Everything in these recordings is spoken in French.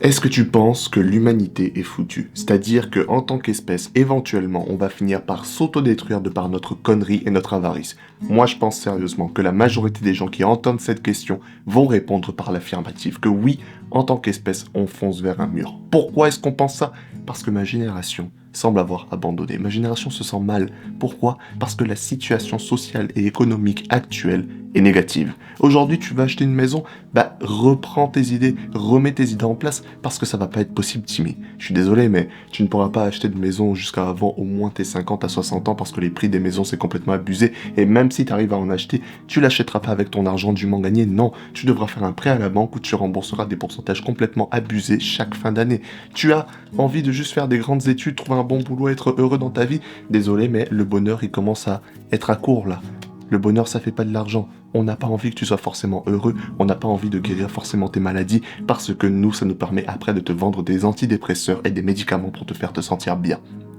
Est-ce que tu penses que l'humanité est foutue? C'est-à-dire que en tant qu'espèce, éventuellement, on va finir par s'autodétruire de par notre connerie et notre avarice? Moi, je pense sérieusement que la majorité des gens qui entendent cette question vont répondre par l'affirmative, que oui, en tant qu'espèce, on fonce vers un mur. Pourquoi est-ce qu'on pense ça? Parce que ma génération semble avoir abandonné. Ma génération se sent mal. Pourquoi? Parce que la situation sociale et économique actuelle est négative. Aujourd'hui, tu vas acheter une maison, bah reprends tes idées, remets tes idées en place, parce que ça va pas être possible, Timmy. Je suis désolé, mais tu ne pourras pas acheter de maison jusqu'à avant au moins tes 50 à 60 ans, parce que les prix des maisons c'est complètement abusé, et même si tu arrives à en acheter, tu l'achèteras pas avec ton argent dûment gagné, non, tu devras faire un prêt à la banque où tu rembourseras des pourcentages complètement abusés chaque fin d'année. Tu as envie de juste faire des grandes études, trouver un bon boulot, être heureux dans ta vie, désolé, mais le bonheur il commence à être à court là. Le bonheur, ça fait pas de l'argent. On n'a pas envie que tu sois forcément heureux, on n'a pas envie de guérir forcément tes maladies, parce que nous, ça nous permet après de te vendre des antidépresseurs et des médicaments pour te faire te sentir bien.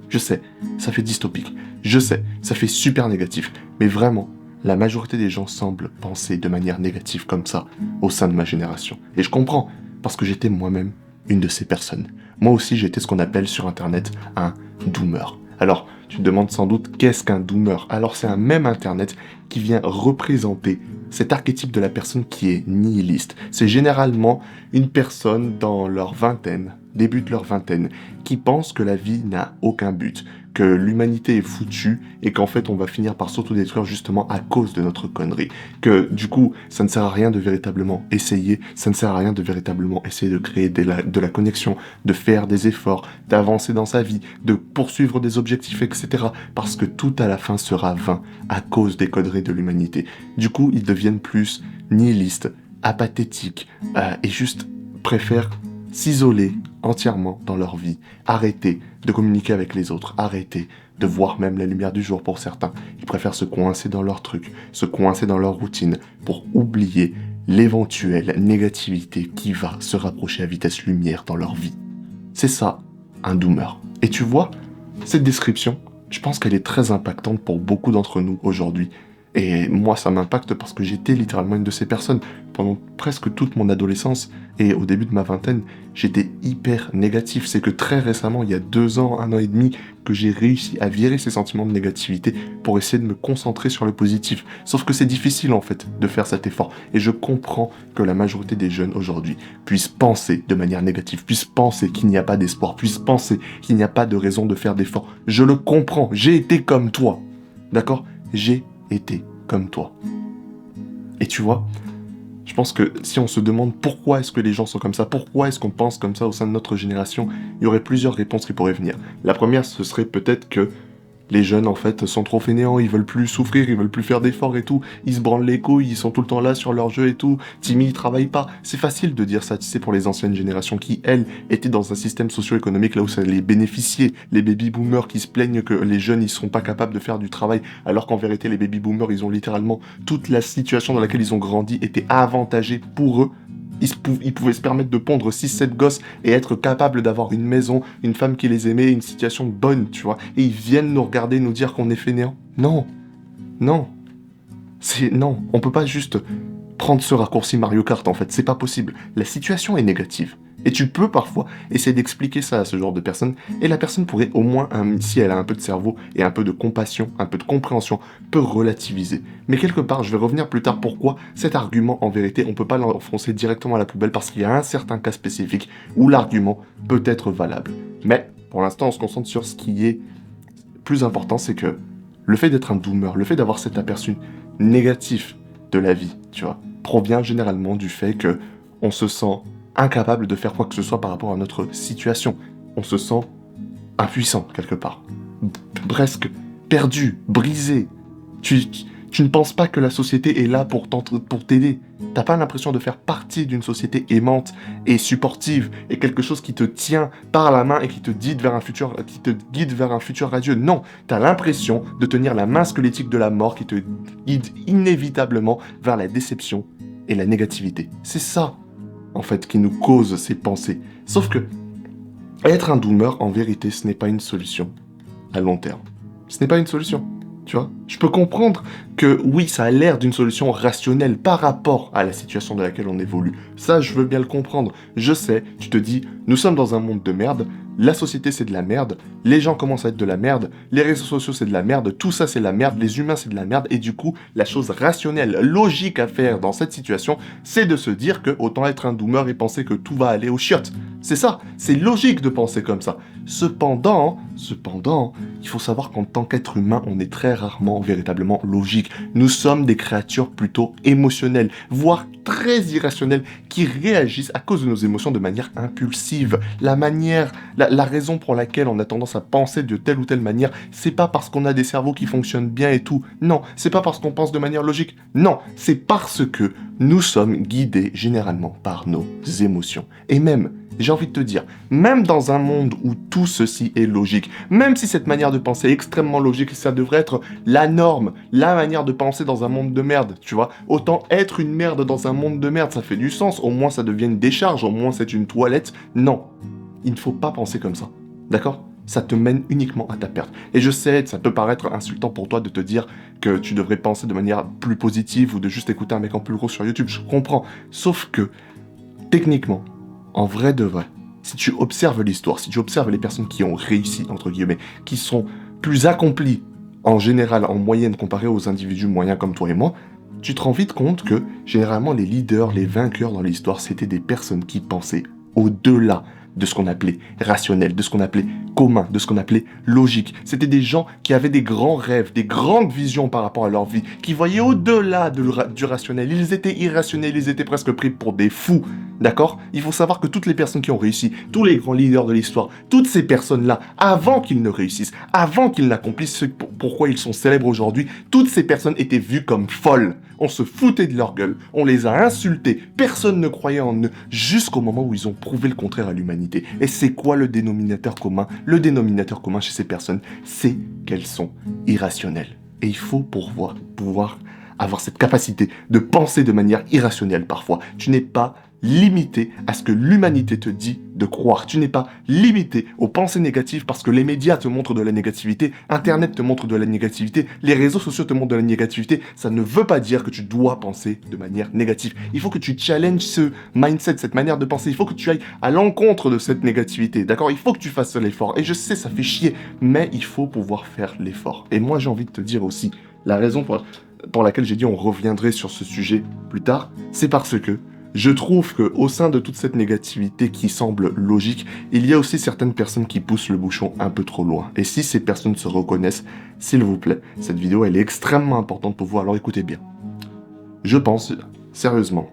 Je sais, ça fait dystopique. Je sais, ça fait super négatif. Mais vraiment, la majorité des gens semblent penser de manière négative comme ça au sein de ma génération. Et je comprends, parce que j'étais moi-même une de ces personnes. Moi aussi, j'étais ce qu'on appelle sur Internet un doomer. Alors, tu te demandes sans doute qu'est-ce qu'un doomer? Alors, c'est un même Internet qui vient représenter cet archétype de la personne qui est nihiliste. C'est généralement une personne dans leur vingtaine, début de leur vingtaine, qui pense que la vie n'a aucun but, que l'humanité est foutue et qu'en fait on va finir par s'autodétruire justement à cause de notre connerie. Que du coup, ça ne sert à rien de véritablement essayer, ça ne sert à rien de véritablement essayer de créer de la connexion, de faire des efforts, d'avancer dans sa vie, de poursuivre des objectifs, etc. Parce que tout à la fin sera vain à cause des conneries de l'humanité. Du coup, ils deviennent plus nihilistes, apathétiques et juste préfèrent s'isoler entièrement dans leur vie, arrêter de communiquer avec les autres, arrêter de voir même la lumière du jour pour certains. Ils préfèrent se coincer dans leurs trucs, se coincer dans leur routine pour oublier l'éventuelle négativité qui va se rapprocher à vitesse lumière dans leur vie. C'est ça, un doomer. Et tu vois, cette description, je pense qu'elle est très impactante pour beaucoup d'entre nous aujourd'hui. Et moi, ça m'impacte parce que j'étais littéralement une de ces personnes. Pendant presque toute mon adolescence et au début de ma vingtaine, j'étais hyper négatif. C'est que très récemment, il y a 2 ans, 1 an et demi, que j'ai réussi à virer ces sentiments de négativité pour essayer de me concentrer sur le positif. Sauf que c'est difficile en fait de faire cet effort. Et je comprends que la majorité des jeunes aujourd'hui puissent penser de manière négative, puissent penser qu'il n'y a pas d'espoir, puissent penser qu'il n'y a pas de raison de faire d'efforts. Je le comprends, j'ai été comme toi. D'accord? J'ai été comme toi. Et tu vois, je pense que si on se demande pourquoi est-ce que les gens sont comme ça, pourquoi est-ce qu'on pense comme ça au sein de notre génération, il y aurait plusieurs réponses qui pourraient venir. La première, ce serait peut-être que les jeunes, en fait, sont trop fainéants, ils veulent plus souffrir, ils veulent plus faire d'efforts et tout, ils se branlent les couilles, ils sont tout le temps là sur leur jeu et tout, Timmy, ils travaillent pas. C'est facile de dire ça, tu sais, pour les anciennes générations qui, elles, étaient dans un système socio-économique là où ça les bénéficiait. Les baby-boomers qui se plaignent que les jeunes, ils seront pas capables de faire du travail, alors qu'en vérité, les baby-boomers, ils ont littéralement toute la situation dans laquelle ils ont grandi était avantagée pour eux. Ils pouvaient se permettre de pondre 6-7 gosses et être capables d'avoir une maison, une femme qui les aimait, une situation bonne, tu vois. Et ils viennent nous regarder, nous dire qu'on est fainéants. Non, non, non, on peut pas juste prendre ce raccourci Mario Kart en fait, c'est pas possible. La situation est négative. Et tu peux parfois essayer d'expliquer ça à ce genre de personne, et la personne pourrait au moins, si elle a un peu de cerveau et un peu de compassion, un peu de compréhension, peut relativiser. Mais quelque part, je vais revenir plus tard pourquoi cet argument, en vérité, on peut pas l'enfoncer directement à la poubelle parce qu'il y a un certain cas spécifique où l'argument peut être valable. Mais pour l'instant, on se concentre sur ce qui est plus important, c'est que le fait d'être un doomer, le fait d'avoir cet aperçu négatif de la vie, tu vois, provient généralement du fait que on se sent incapable de faire quoi que ce soit par rapport à notre situation. On se sent impuissant quelque part, presque perdu, brisé. Tu ne penses pas que la société est là pour t'aider. T'as pas l'impression de faire partie d'une société aimante et supportive et quelque chose qui te tient par la main et qui te guide vers un futur radieux. Non, t'as l'impression de tenir la main squelettique de la mort qui te guide inévitablement vers la déception et la négativité. C'est ça, en fait, qui nous cause ces pensées. Sauf que être un doomer, en vérité, ce n'est pas une solution à long terme. Ce n'est pas une solution, tu vois. Je peux comprendre que oui, ça a l'air d'une solution rationnelle par rapport à la situation dans laquelle on évolue. Ça, je veux bien le comprendre. Je sais, tu te dis, nous sommes dans un monde de merde, la société c'est de la merde, les gens commencent à être de la merde, les réseaux sociaux c'est de la merde, tout ça c'est de la merde, les humains c'est de la merde, et du coup, la chose rationnelle, logique à faire dans cette situation, c'est de se dire que autant être un doomer et penser que tout va aller aux chiottes. C'est ça, c'est logique de penser comme ça. Cependant, il faut savoir qu'en tant qu'être humain, on est très rarement véritablement logique. Nous sommes des créatures plutôt émotionnelles, voire très irrationnelles, qui réagissent à cause de nos émotions de manière impulsive. La raison pour laquelle on a tendance à penser de telle ou telle manière, c'est pas parce qu'on a des cerveaux qui fonctionnent bien et tout. Non, c'est pas parce qu'on pense de manière logique. Non, c'est parce que nous sommes guidés généralement par nos émotions. Et même, j'ai envie de te dire, même dans un monde où tout ceci est logique, même si cette manière de penser est extrêmement logique, ça devrait être la norme, la manière de penser dans un monde de merde, tu vois, autant être une merde dans un monde de merde, ça fait du sens, au moins ça devient une décharge, au moins c'est une toilette. Non, il ne faut pas penser comme ça, d'accord ? Ça te mène uniquement à ta perte. Et je sais, ça peut paraître insultant pour toi de te dire que tu devrais penser de manière plus positive ou de juste écouter un mec en plus gros sur YouTube, je comprends. Sauf que, techniquement, en vrai de vrai, si tu observes l'histoire, si tu observes les personnes qui ont réussi, entre guillemets, qui sont plus accomplies en général, en moyenne, comparé aux individus moyens comme toi et moi, tu te rends vite compte que, généralement, les leaders, les vainqueurs dans l'histoire, c'était des personnes qui pensaient au-delà de ce qu'on appelait rationnel, de ce qu'on appelait commun, de ce qu'on appelait logique. C'était des gens qui avaient des grands rêves, des grandes visions par rapport à leur vie, qui voyaient au-delà du rationnel. Ils étaient irrationnels, ils étaient presque pris pour des fous. D'accord ? Il faut savoir que toutes les personnes qui ont réussi, tous les grands leaders de l'histoire, toutes ces personnes-là, avant qu'ils ne réussissent, avant qu'ils n'accomplissent ce pourquoi ils sont célèbres aujourd'hui, toutes ces personnes étaient vues comme folles. On se foutait de leur gueule, on les a insultés, personne ne croyait en eux, jusqu'au moment où ils ont prouvé le contraire à l'humanité. Et c'est quoi le dénominateur commun ? Le dénominateur commun chez ces personnes, c'est qu'elles sont irrationnelles. Et il faut pouvoir avoir cette capacité de penser de manière irrationnelle parfois. Tu n'es pas limité à ce que l'humanité te dit de croire. Tu n'es pas limité aux pensées négatives parce que les médias te montrent de la négativité, Internet te montre de la négativité, les réseaux sociaux te montrent de la négativité. Ça ne veut pas dire que tu dois penser de manière négative. Il faut que tu challenges ce mindset, cette manière de penser. Il faut que tu ailles à l'encontre de cette négativité, d'accord ? Il faut que tu fasses l'effort. Et je sais, ça fait chier, mais il faut pouvoir faire l'effort. Et moi, j'ai envie de te dire aussi, la raison pour laquelle j'ai dit on reviendrait sur ce sujet plus tard, c'est parce que je trouve qu'au sein de toute cette négativité qui semble logique, il y a aussi certaines personnes qui poussent le bouchon un peu trop loin. Et si ces personnes se reconnaissent, s'il vous plaît, cette vidéo elle est extrêmement importante pour vous, alors écoutez bien. Je pense, sérieusement,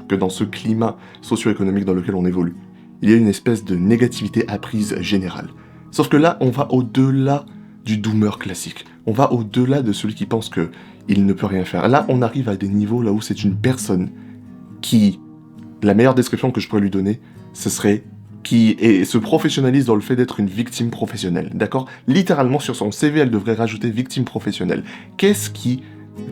que dans ce climat socio-économique dans lequel on évolue, il y a une espèce de négativité apprise générale. Sauf que là, on va au-delà du doomer classique. On va au-delà de celui qui pense qu'il ne peut rien faire. Là, on arrive à des niveaux là où c'est une personne qui, la meilleure description que je pourrais lui donner, ce serait qui se professionnalise dans le fait d'être une victime professionnelle, d'accord ? Littéralement, sur son CV, elle devrait rajouter victime professionnelle.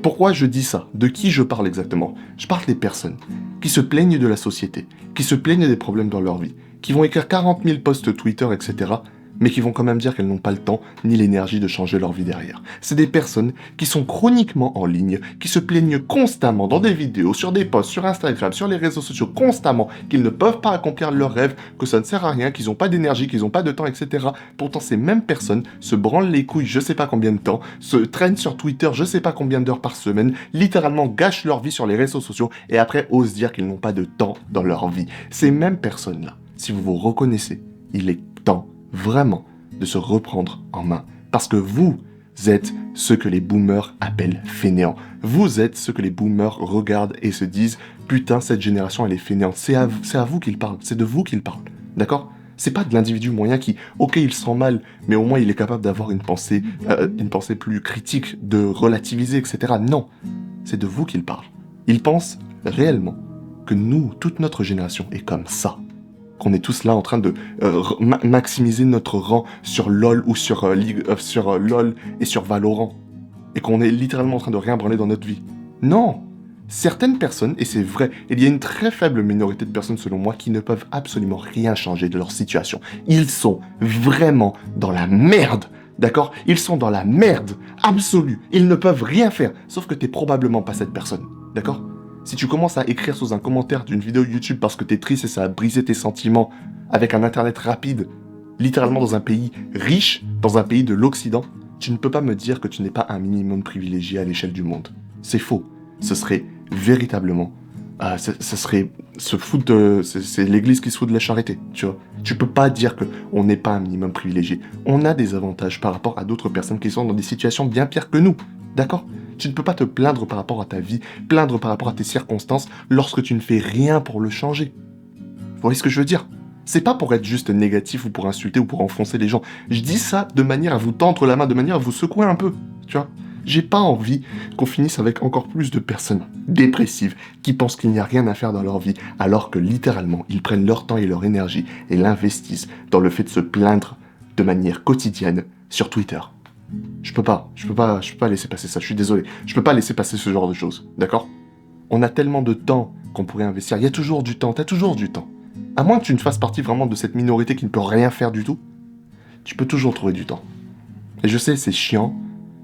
Pourquoi je dis ça ? De qui je parle exactement ? Je parle des personnes qui se plaignent de la société, qui se plaignent des problèmes dans leur vie, qui vont écrire 40 000 posts Twitter, etc., mais qui vont quand même dire qu'elles n'ont pas le temps ni l'énergie de changer leur vie derrière. C'est des personnes qui sont chroniquement en ligne, qui se plaignent constamment dans des vidéos, sur des posts, sur Instagram, sur les réseaux sociaux, constamment, qu'ils ne peuvent pas accomplir leurs rêves, que ça ne sert à rien, qu'ils n'ont pas d'énergie, qu'ils n'ont pas de temps, etc. Pourtant, ces mêmes personnes se branlent les couilles je sais pas combien de temps, se traînent sur Twitter je sais pas combien d'heures par semaine, littéralement gâchent leur vie sur les réseaux sociaux et après osent dire qu'ils n'ont pas de temps dans leur vie. Ces mêmes personnes-là, si vous vous reconnaissez, il est temps vraiment de se reprendre en main. Parce que vous êtes ce que les boomers appellent fainéants. Vous êtes ce que les boomers regardent et se disent « Putain, cette génération, elle est fainéante. » C'est à vous qu'ils parlent. C'est de vous qu'ils parlent. D'accord ? C'est pas de l'individu moyen qui, ok, il se sent mal, mais au moins il est capable d'avoir une pensée plus critique, de relativiser, etc. Non. C'est de vous qu'ils parlent. Ils pensent réellement que nous, toute notre génération, est comme ça. Qu'on est tous là en train de maximiser notre rang sur LoL ou sur LoL et sur Valorant. Et qu'on est littéralement en train de rien branler dans notre vie. Non! Certaines personnes, et c'est vrai, il y a une très faible minorité de personnes selon moi qui ne peuvent absolument rien changer de leur situation. Ils sont vraiment dans la merde. D'accord? Ils sont dans la merde absolue. Ils ne peuvent rien faire. Sauf que t'es probablement pas cette personne. D'accord? Si tu commences à écrire sous un commentaire d'une vidéo YouTube parce que t'es triste et ça a brisé tes sentiments avec un internet rapide, littéralement dans un pays riche, dans un pays de l'Occident, tu ne peux pas me dire que tu n'es pas un minimum privilégié à l'échelle du monde. C'est faux. Ce serait véritablement... ce serait se foutre de... C'est l'église qui se fout de la charité, tu vois. Tu peux pas dire qu'on n'est pas un minimum privilégié. On a des avantages par rapport à d'autres personnes qui sont dans des situations bien pires que nous, d'accord? Tu ne peux pas te plaindre par rapport à ta vie, plaindre par rapport à tes circonstances lorsque tu ne fais rien pour le changer. Vous voyez ce que je veux dire? C'est pas pour être juste négatif ou pour insulter ou pour enfoncer les gens. Je dis ça de manière à vous tendre la main, de manière à vous secouer un peu, tu vois. J'ai pas envie qu'on finisse avec encore plus de personnes dépressives qui pensent qu'il n'y a rien à faire dans leur vie, alors que littéralement, ils prennent leur temps et leur énergie et l'investissent dans le fait de se plaindre de manière quotidienne sur Twitter. Je peux pas laisser passer ça, je suis désolé. Je peux pas laisser passer ce genre de choses, d'accord? On a tellement de temps qu'on pourrait investir. Il y a toujours du temps, t'as toujours du temps. À moins que tu ne fasses partie vraiment de cette minorité qui ne peut rien faire du tout, tu peux toujours trouver du temps. Et je sais, c'est chiant,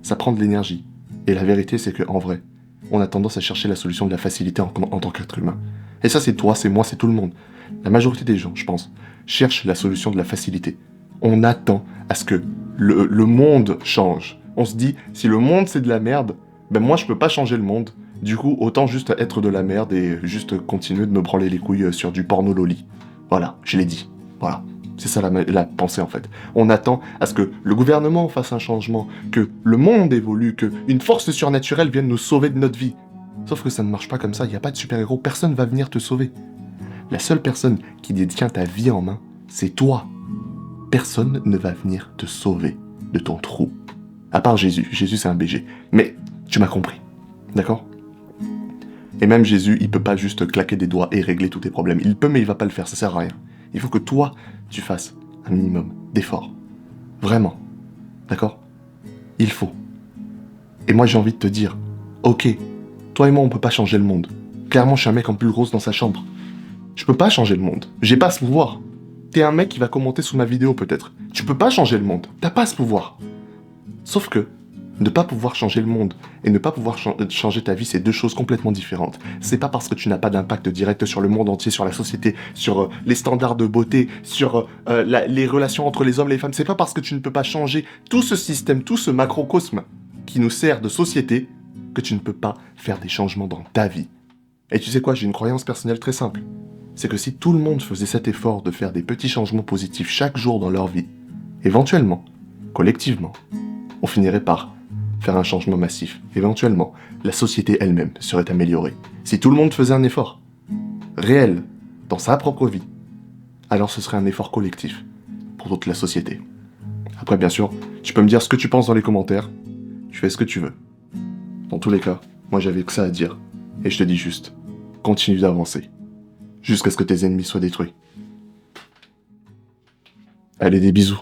ça prend de l'énergie. Et la vérité, c'est qu'en vrai, on a tendance à chercher la solution de la facilité en tant qu'être humain. Et ça, c'est toi, c'est moi, c'est tout le monde. La majorité des gens, je pense, cherchent la solution de la facilité. On attend à ce que le monde change. On se dit, si le monde c'est de la merde, ben moi je peux pas changer le monde. Du coup, autant juste être de la merde et juste continuer de me branler les couilles sur du porno loli. Voilà, je l'ai dit. Voilà. C'est ça la pensée en fait. On attend à ce que le gouvernement fasse un changement, que le monde évolue, qu'une force surnaturelle vienne nous sauver de notre vie. Sauf que ça ne marche pas comme ça, il n'y a pas de super-héros, personne ne va venir te sauver. La seule personne qui détient ta vie en main, c'est toi. Personne ne va venir te sauver de ton trou. À part Jésus. Jésus c'est un BG. Mais tu m'as compris. D'accord ? Et même Jésus, il peut pas juste claquer des doigts et régler tous tes problèmes. Il peut, mais il va pas le faire, ça sert à rien. Il faut que toi, tu fasses un minimum d'efforts. Vraiment. D'accord ? Il faut. Et moi, j'ai envie de te dire, ok, toi et moi, on peut pas changer le monde. Clairement, je suis un mec en pull rose dans sa chambre. Je peux pas changer le monde. J'ai pas ce pouvoir. T'es un mec qui va commenter sous ma vidéo, peut-être. Tu peux pas changer le monde. T'as pas ce pouvoir. Sauf que, ne pas pouvoir changer le monde et ne pas pouvoir changer ta vie, c'est deux choses complètement différentes. C'est pas parce que tu n'as pas d'impact direct sur le monde entier, sur la société, sur les standards de beauté, sur les relations entre les hommes et les femmes, c'est pas parce que tu ne peux pas changer tout ce système, tout ce macrocosme qui nous sert de société, que tu ne peux pas faire des changements dans ta vie. Et tu sais quoi, j'ai une croyance personnelle très simple. C'est que si tout le monde faisait cet effort de faire des petits changements positifs chaque jour dans leur vie, éventuellement, collectivement, on finirait par faire un changement massif. Éventuellement, la société elle-même serait améliorée. Si tout le monde faisait un effort réel dans sa propre vie, alors ce serait un effort collectif pour toute la société. Après, bien sûr, tu peux me dire ce que tu penses dans les commentaires. Tu fais ce que tu veux. Dans tous les cas, moi j'avais que ça à dire. Et je te dis juste, continue d'avancer. Jusqu'à ce que tes ennemis soient détruits. Allez, des bisous.